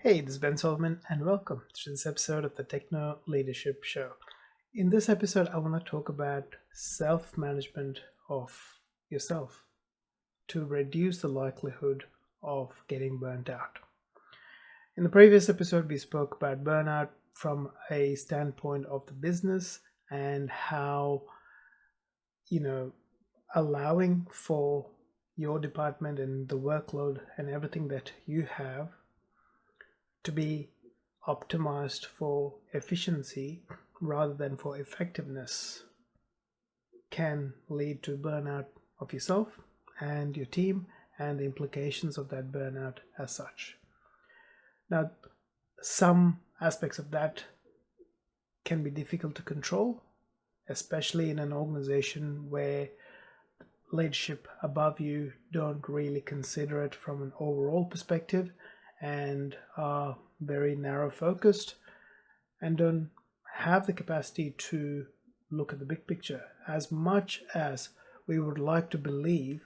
Hey, this is Ben Solomon, and welcome to this episode of the Techno Leadership Show. In this episode, I want to talk about self management of yourself to reduce the likelihood of getting burnt out. In the previous episode, we spoke about burnout from a standpoint of the business and how, allowing for your department and the workload and everything that you have to be optimized for efficiency rather than for effectiveness can lead to burnout of yourself and your team and the implications of that burnout as such. Now, some aspects of that can be difficult to control, especially in an organization where leadership above you don't really consider it from an overall perspective and are very narrow focused and don't have the capacity to look at the big picture as much as we would like to believe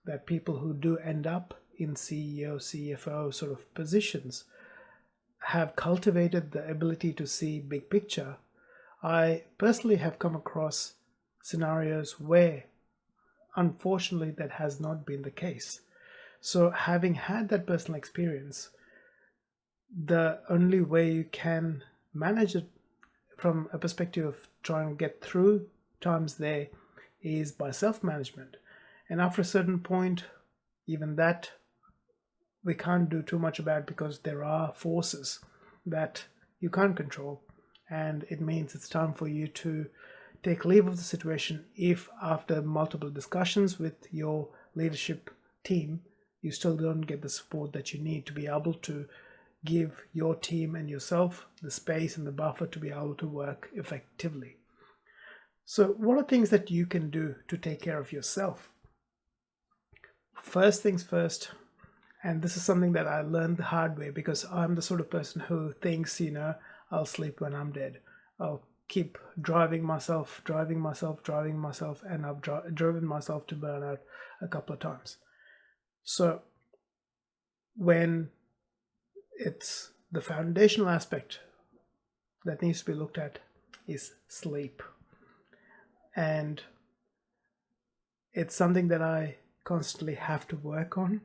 that people who do end up in CEO, CFO sort of positions have cultivated the ability to see big picture. I personally have come across scenarios where unfortunately that has not been the case. So having had that personal experience, the only way you can manage it from a perspective of trying to get through times there is by self-management. And after a certain point, even that we can't do too much about because there are forces that you can't control. And it means it's time for you to take leave of the situation if after multiple discussions with your leadership team, you still don't get the support that you need to be able to give your team and yourself the space and the buffer to be able to work effectively. So what are things that you can do to take care of yourself? First things first, and this is something that I learned the hard way because I'm the sort of person who thinks, I'll sleep when I'm dead. I'll keep driving myself, and I've driven myself to burnout a couple of times. So when it's the foundational aspect that needs to be looked at is sleep. And it's something that I constantly have to work on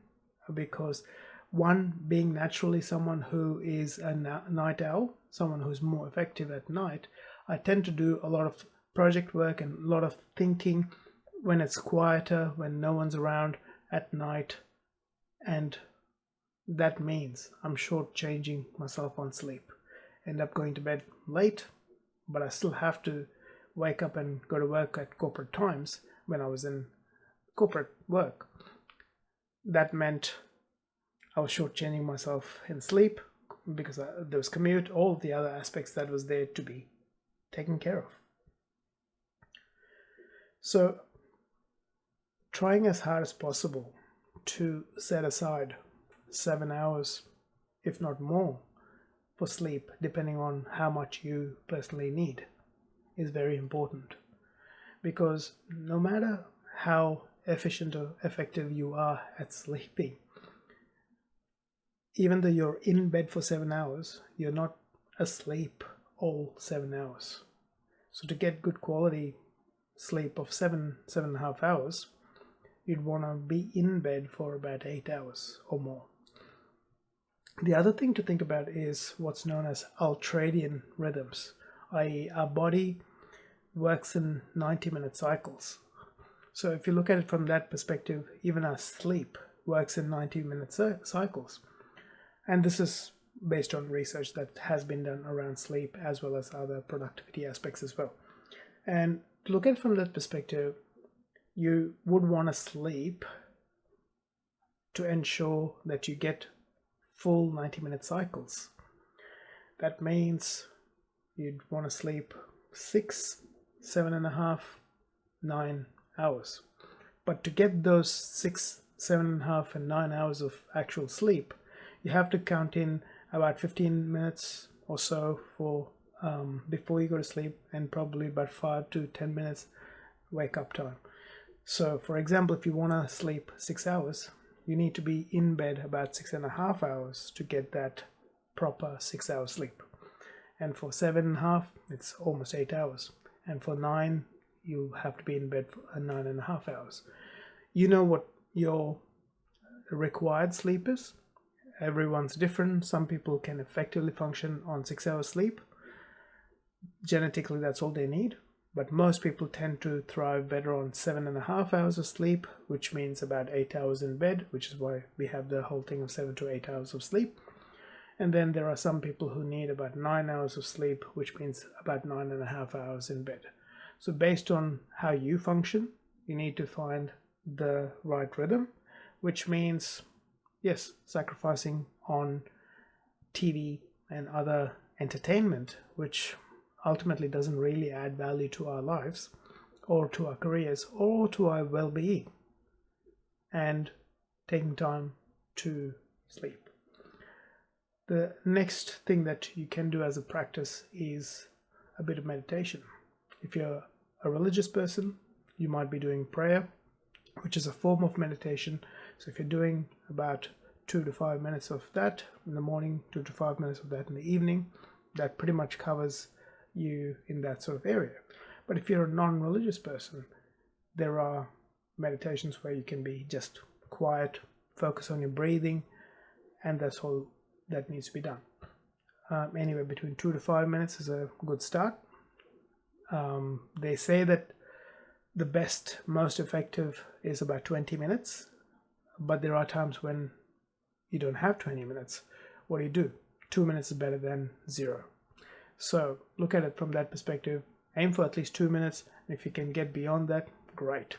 because one, being naturally someone who is a night owl, someone who's more effective at night, I tend to do a lot of project work and a lot of thinking when it's quieter, when no one's around at night. And that means I'm shortchanging myself on sleep. End up going to bed late, but I still have to wake up and go to work at corporate times when I was in corporate work. That meant I was shortchanging myself in sleep because there was commute, all of the other aspects that was there to be taken care of. So trying as hard as possible to set aside 7 hours, if not more, for sleep, depending on how much you personally need, is very important. Because no matter how efficient or effective you are at sleeping, even though you're in bed for 7 hours, you're not asleep all 7 hours. So to get good quality sleep of 7.5 hours, you'd want to be in bed for about 8 hours or more. The other thing to think about is what's known as ultradian rhythms, i.e. our body works in 90-minute cycles. So if you look at it from that perspective, even our sleep works in 90-minute cycles. And this is based on research that has been done around sleep as well as other productivity aspects as well. And to look at it from that perspective, you would want to sleep to ensure that you get full 90-minute cycles. That means you'd want to sleep 6, 7.5, 9 hours. But to get those 6, 7.5, and 9 hours of actual sleep, you have to count in about 15 minutes or so for before you go to sleep, and probably about 5 to 10 minutes wake up time. So for example, if you want to sleep 6 hours, you need to be in bed about 6.5 hours to get that proper 6 hours sleep. And for 7.5, it's almost 8 hours. And for 9, you have to be in bed for 9.5 hours. You know what your required sleep is. Everyone's different. Some people can effectively function on 6 hours sleep. Genetically, that's all they need. But most people tend to thrive better on 7.5 hours of sleep, which means about 8 hours in bed, which is why we have the whole thing of 7 to 8 hours of sleep. And then there are some people who need about 9 hours of sleep, which means about 9.5 hours in bed. So based on how you function, you need to find the right rhythm, which means, yes, sacrificing on TV and other entertainment, which ultimately doesn't really add value to our lives or to our careers or to our well-being, and taking time to sleep. The next thing that you can do as a practice is a bit of meditation. If you're a religious person, you might be doing prayer, which is a form of meditation. So if you're doing about 2 to 5 minutes of that in the morning, 2 to 5 minutes of that in the evening, that pretty much covers you in that sort of area. But if you're a non-religious person, there are meditations where you can be just quiet, focus on your breathing, and that's all that needs to be done. Anywhere between 2 to 5 minutes is a good start. They say that the best, most effective is about 20 minutes, but there are times when you don't have 20 minutes. What do? 2 minutes is better than 0. So look at it from that perspective. Aim for at least 2 minutes. And if you can get beyond that, great.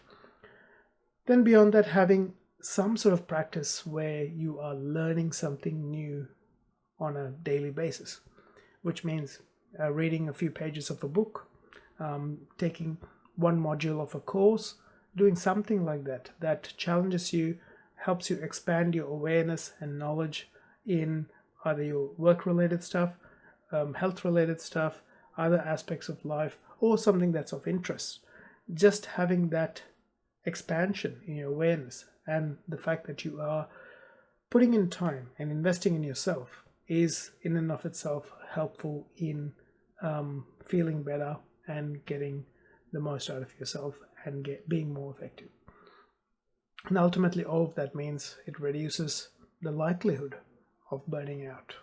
Then beyond that, having some sort of practice where you are learning something new on a daily basis, which means reading a few pages of a book, taking one module of a course, doing something like that that challenges you, helps you expand your awareness and knowledge in either your work-related stuff, health-related stuff, other aspects of life, or something that's of interest. Just having that expansion in your awareness and the fact that you are putting in time and investing in yourself is in and of itself helpful in feeling better and getting the most out of yourself and being more effective. And ultimately, all of that means it reduces the likelihood of burning out.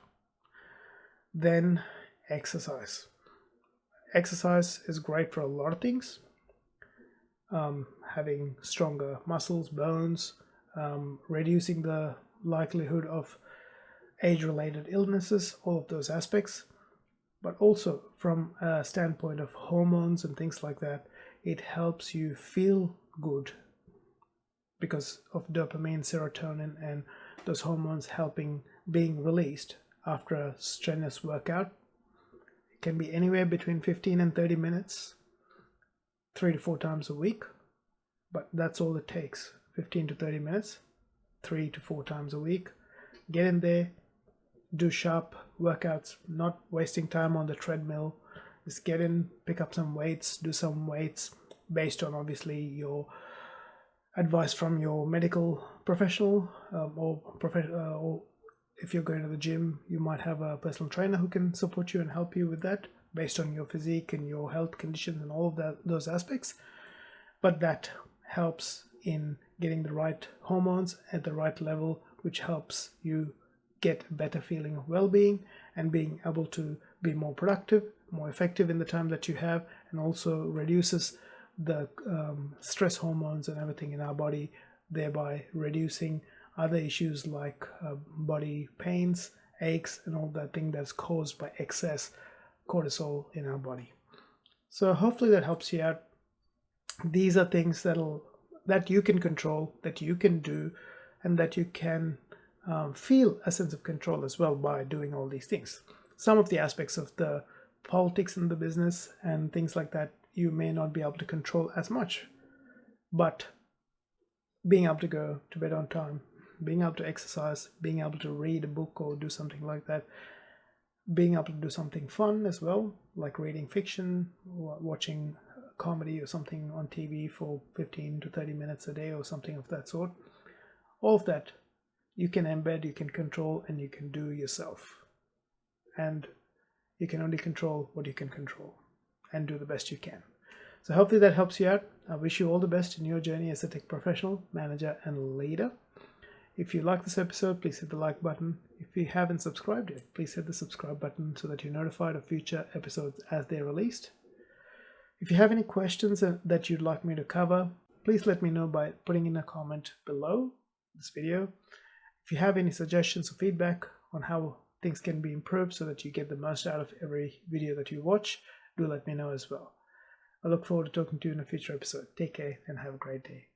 Then exercise. Exercise is great for a lot of things. Having stronger muscles, bones, reducing the likelihood of age-related illnesses, all of those aspects. But also from a standpoint of hormones and things like that, it helps you feel good because of dopamine, serotonin, and those hormones being released after a strenuous workout. It can be anywhere between 15 and 30 minutes, 3 to 4 times a week, but that's all it takes. 15 to 30 minutes, 3 to 4 times a week. Get in there, do sharp workouts, not wasting time on the treadmill. Just get in, pick up some weights, do some weights based on obviously your advice from your medical professional, or if you're going to the gym, you might have a personal trainer who can support you and help you with that based on your physique and your health conditions and all of those aspects. But that helps in getting the right hormones at the right level, which helps you get a better feeling of well-being and being able to be more productive, more effective in the time that you have, and also reduces the stress hormones and everything in our body, thereby reducing other issues like body pains, aches, and all that thing that's caused by excess cortisol in our body. So hopefully that helps you out. These are things that you can control, that you can do, and that you can feel a sense of control as well by doing all these things. Some of the aspects of the politics in the business and things like that you may not be able to control as much, but being able to go to bed on time, being able to exercise, being able to read a book or do something like that, being able to do something fun as well, like reading fiction, watching comedy or something on TV for 15 to 30 minutes a day or something of that sort. All of that you can embed, you can control, and you can do yourself. and you can only control what you can control and do the best you can. So hopefully that helps you out. I wish you all the best in your journey as a tech professional, manager, and leader. If you like this episode, please hit the like button. If you haven't subscribed yet, please hit the subscribe button so that you're notified of future episodes as they're released. If you have any questions that you'd like me to cover, please let me know by putting in a comment below this video. If you have any suggestions or feedback on how things can be improved so that you get the most out of every video that you watch, do let me know as well. I look forward to talking to you in a future episode. Take care and have a great day.